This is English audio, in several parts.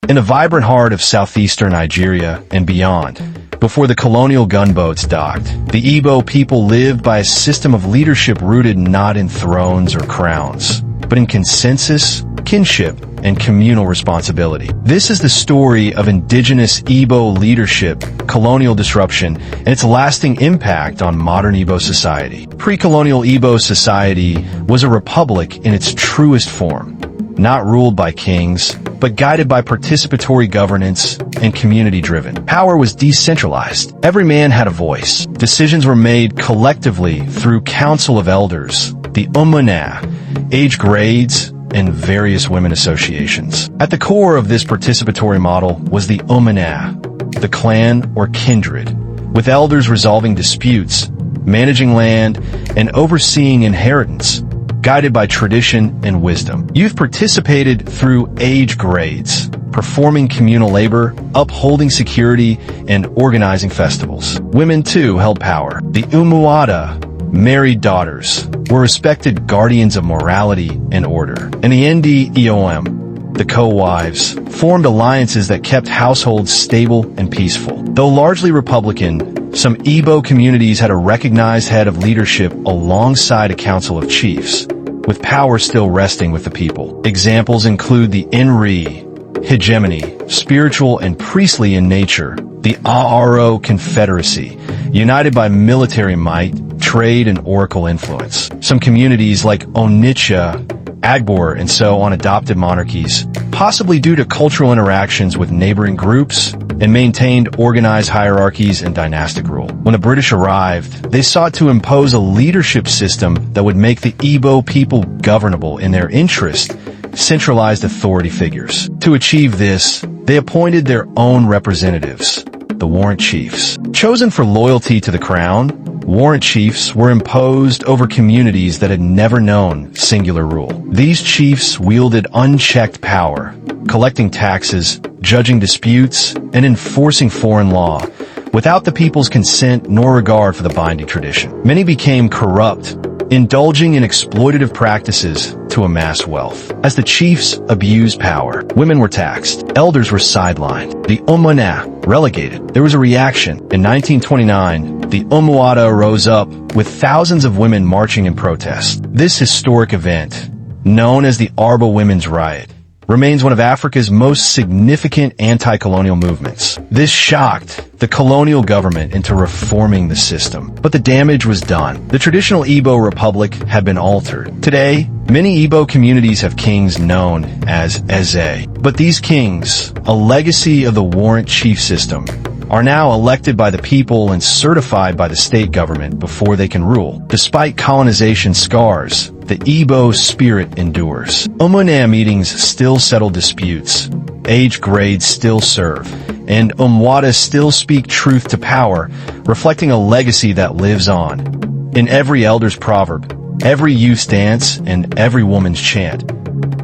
In the vibrant heart of southeastern Nigeria and beyond, before the colonial gunboats docked, the Igbo people lived by a system of leadership rooted not in thrones or crowns, but in consensus, kinship, and communal responsibility. This is the story of indigenous Igbo leadership, colonial disruption, and its lasting impact on modern Igbo society. Pre-colonial Igbo society was a republic in its truest form, not ruled by kings, but guided by participatory governance and community-driven. Power was decentralized. Every man had a voice. Decisions were made collectively through council of elders, the Umunna, age grades, and various women associations. At the core of this participatory model was the Umunna, the clan or kindred, with elders resolving disputes, managing land, and overseeing inheritance, guided by tradition and wisdom. Youth participated through age grades, performing communal labor, upholding security, and organizing festivals. Women, too, held power. The Umunna, married daughters, were respected guardians of morality and order. And the Ndiom, the co-wives, formed alliances that kept households stable and peaceful. Though largely Republican, some Igbo communities had a recognized head of leadership alongside a council of chiefs, with power still resting with the people. Examples include the Nri, hegemony, spiritual and priestly in nature, the Aro Confederacy, united by military might, trade, and oracle influence. Some communities like Onitsha, Agbor, and so on adopted monarchies, possibly due to cultural interactions with neighboring groups, and maintained organized hierarchies and dynastic rule. When the British arrived, they sought to impose a leadership system that would make the Igbo people governable in their interest, centralized authority figures. To achieve this, they appointed their own representatives, the Warrant Chiefs. Chosen for loyalty to the crown, Warrant Chiefs were imposed over communities that had never known singular rule. These chiefs wielded unchecked power, collecting taxes, judging disputes, and enforcing foreign law, without the people's consent nor regard for the binding tradition. Many became corrupt, indulging in exploitative practices to amass wealth. As the chiefs abused power, women were taxed, elders were sidelined, the Umunna relegated. There was a reaction. In 1929, the Umunna rose up, with thousands of women marching in protest. This historic event, known as the Aba Women Riot, remains one of Africa's most significant anti-colonial movements. This shocked the colonial government into reforming the system, but the damage was done. The traditional Igbo republic had been altered. Today, many Igbo communities have kings known as Eze, but these kings, a legacy of the Warrant Chief system, are now elected by the people and certified by the state government before they can rule. Despite colonization scars, the Igbo spirit endures. Umunna meetings still settle disputes, age grades still serve, and Umwada still speak truth to power, reflecting a legacy that lives on. In every elder's proverb, every youth's dance, and every woman's chant,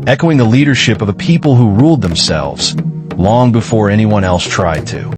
echoing the leadership of a people who ruled themselves long before anyone else tried to.